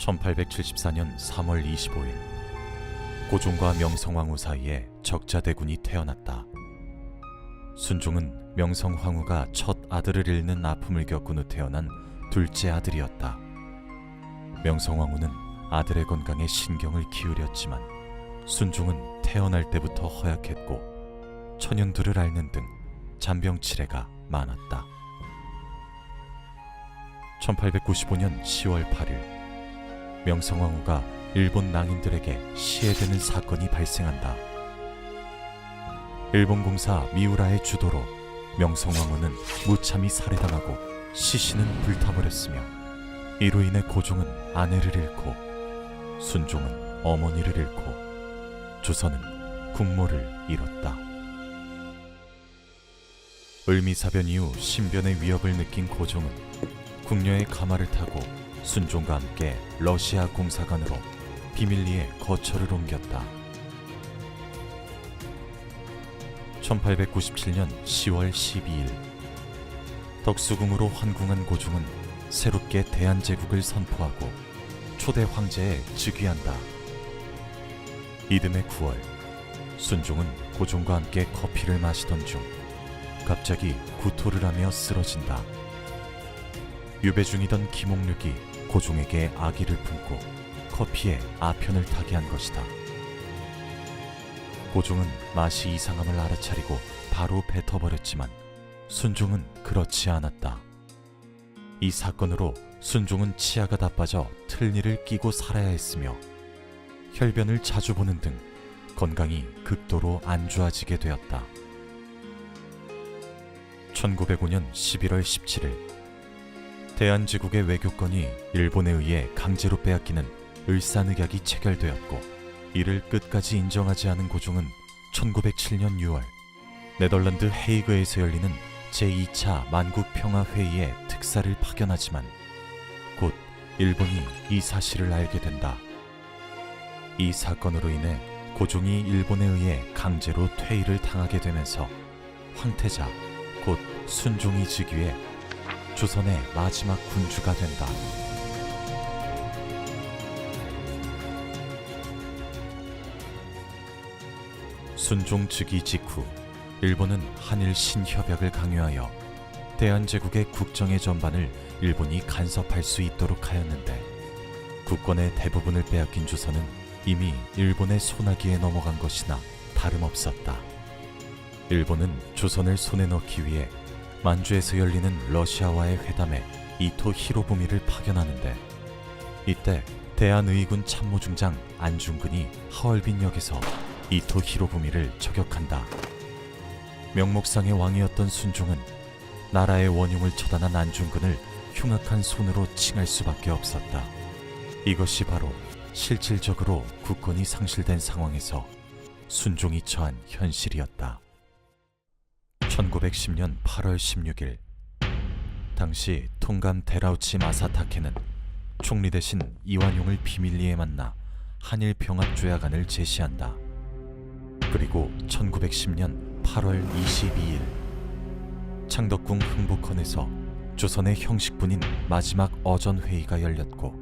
1874년 3월 25일 고종과 명성황후 사이에 적자대군이 태어났다. 순종은 명성황후가 첫 아들을 잃는 아픔을 겪은 후 태어난 둘째 아들이었다. 명성황후는 아들의 건강에 신경을 기울였지만 순종은 태어날 때부터 허약했고 천연두를 앓는 등 잔병치레가 많았다. 1895년 10월 8일 명성황후가 일본 낭인들에게 시해되는 사건이 발생한다. 일본 공사 미우라의 주도로 명성황후는 무참히 살해당하고 시신은 불타버렸으며 이로 인해 고종은 아내를 잃고 순종은 어머니를 잃고 조선은 국모를 잃었다. 을미사변 이후 신변의 위협을 느낀 고종은 궁녀의 가마를 타고 순종과 함께 러시아 공사관으로 비밀리에 거처를 옮겼다. 1897년 10월 12일 덕수궁으로 환궁한 고종은 새롭게 대한제국을 선포하고 초대 황제에 즉위한다. 이듬해 9월 순종은 고종과 함께 커피를 마시던 중 갑자기 구토를 하며 쓰러진다. 유배 중이던 김옥륙이 고종에게 아기를 품고 커피에 아편을 타게 한 것이다. 고종은 맛이 이상함을 알아차리고 바로 뱉어버렸지만 순종은 그렇지 않았다. 이 사건으로 순종은 치아가 다 빠져 틀니를 끼고 살아야 했으며 혈변을 자주 보는 등 건강이 극도로 안 좋아지게 되었다. 1905년 11월 17일 대한제국의 외교권이 일본에 의해 강제로 빼앗기는 을사늑약이 체결되었고 이를 끝까지 인정하지 않은 고종은 1907년 6월 네덜란드 헤이그에서 열리는 제2차 만국평화회의에 특사를 파견하지만 곧 일본이 이 사실을 알게 된다. 이 사건으로 인해 고종이 일본에 의해 강제로 퇴위를 당하게 되면서 황태자 곧 순종이 즉위해 조선의 마지막 군주가 된다. 순종 즉위 직후 일본은 한일 신협약을 강요하여 대한제국의 국정의 전반을 일본이 간섭할 수 있도록 하였는데 국권의 대부분을 빼앗긴 조선은 이미 일본의 손아귀에 넘어간 것이나 다름없었다. 일본은 조선을 손에 넣기 위해 만주에서 열리는 러시아와의 회담에 이토 히로부미를 파견하는데 이때 대한의군 참모중장 안중근이 하얼빈역에서 이토 히로부미를 저격한다. 명목상의 왕이었던 순종은 나라의 원흉을 처단한 안중근을 흉악한 손으로 칭할 수밖에 없었다. 이것이 바로 실질적으로 국권이 상실된 상황에서 순종이 처한 현실이었다. 1910년 8월 16일 당시 통감 데라우치 마사타케는 총리 대신 이완용을 비밀리에 만나 한일 병합조약안을 제시한다. 그리고 1910년 8월 22일 창덕궁 흥복헌에서 조선의 형식분인 마지막 어전회의가 열렸고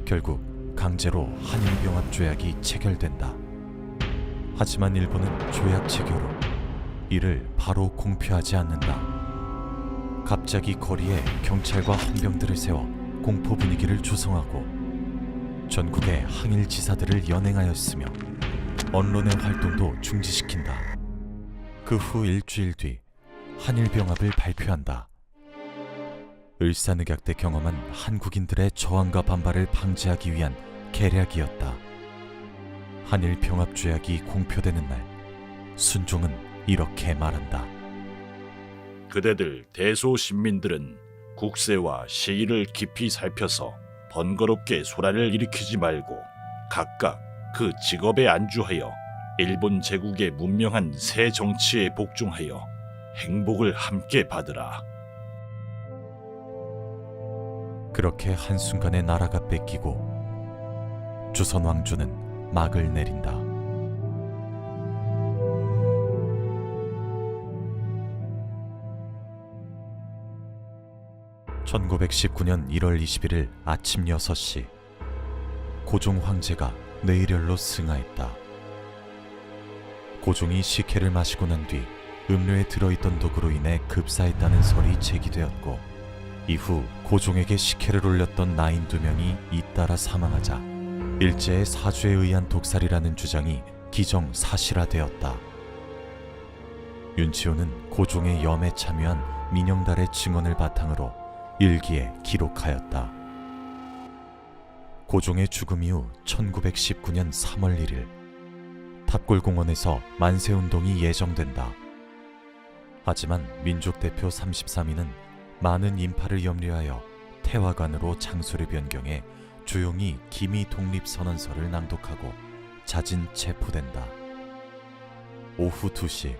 결국 강제로 한일병합조약이 체결된다. 하지만 일본은 조약 체결 후 이를 바로 공표하지 않는다. 갑자기 거리에 경찰과 헌병들을 세워 공포 분위기를 조성하고 전국의 항일 지사들을 연행하였으며 언론의 활동도 중지시킨다. 그 후 일주일 뒤 한일병합을 발표한다. 을사늑약 때 경험한 한국인들의 저항과 반발을 방지하기 위한 계략이었다. 한일병합조약이 공표되는 날 순종은 이렇게 말한다. 그대들 대소신민들은 국세와 시기를 깊이 살펴서 번거롭게 소란을 일으키지 말고 각각 그 직업에 안주하여 일본 제국의 문명한 새 정치에 복종하여 행복을 함께 받으라. 그렇게 한순간에 나라가 뺏기고 조선 왕조는 막을 내린다. 1919년 1월 21일 아침 6시 고종 황제가 뇌일열로 승하했다. 고종이 식혜를 마시고 난 뒤 음료에 들어있던 독으로 인해 급사했다는 설이 제기되었고, 이후 고종에게 식혜를 올렸던 나인 2명이 잇따라 사망하자 일제의 사주에 의한 독살이라는 주장이 기정사실화되었다. 윤치호는 고종의 염에 참여한 민영달의 증언을 바탕으로 일기에 기록하였다. 고종의 죽음 이후 1919년 3월 1일 탑골공원에서 만세운동이 예정된다. 하지만 민족대표 33인은 많은 인파를 염려하여 태화관으로 장소를 변경해 조용히 기미 독립선언서를 낭독하고 자진 체포된다. 오후 2시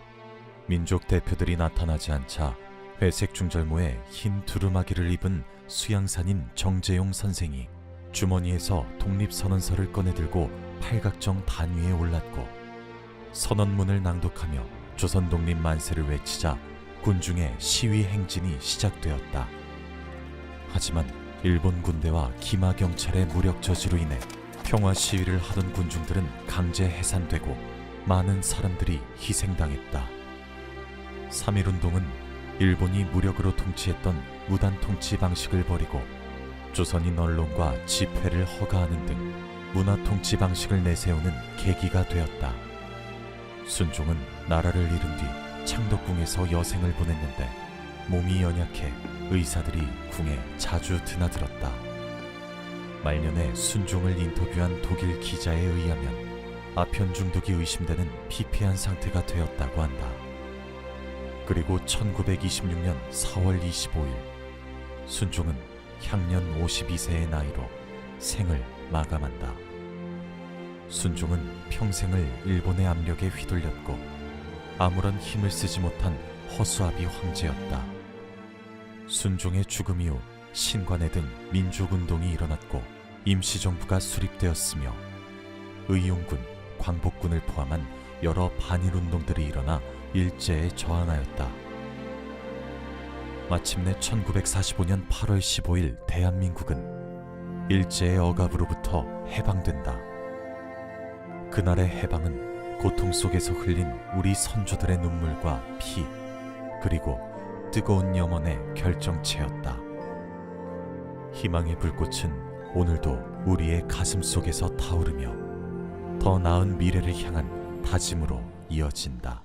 민족 대표들이 나타나지 않자 회색 중절모에 흰 두루마기를 입은 수양산인 정재용 선생이 주머니에서 독립선언서를 꺼내들고 팔각정 단 위에 올랐고 선언문을 낭독하며 조선 독립 만세를 외치자 군중의 시위 행진이 시작되었다. 하지만 일본 군대와 기마 경찰의 무력 저지로 인해 평화 시위를 하던 군중들은 강제 해산되고 많은 사람들이 희생당했다. 3.1운동은 일본이 무력으로 통치했던 무단 통치 방식을 버리고 조선인 언론과 집회를 허가하는 등 문화 통치 방식을 내세우는 계기가 되었다. 순종은 나라를 잃은 뒤 창덕궁에서 여생을 보냈는데 몸이 연약해 의사들이 궁에 자주 드나들었다. 말년에 순종을 인터뷰한 독일 기자에 의하면 아편 중독이 의심되는 피폐한 상태가 되었다고 한다. 그리고 1926년 4월 25일 순종은 향년 52세의 나이로 생을 마감한다. 순종은 평생을 일본의 압력에 휘둘렸고 아무런 힘을 쓰지 못한 허수아비 황제였다. 순종의 죽음 이후 신관회 등 민족운동이 일어났고 임시정부가 수립되었으며 의용군, 광복군을 포함한 여러 반일운동들이 일어나 일제에 저항하였다. 마침내 1945년 8월 15일 대한민국은 일제의 억압으로부터 해방된다. 그날의 해방은 고통 속에서 흘린 우리 선조들의 눈물과 피, 그리고 뜨거운 염원의 결정체였다. 희망의 불꽃은 오늘도 우리의 가슴 속에서 타오르며 더 나은 미래를 향한 다짐으로 이어진다.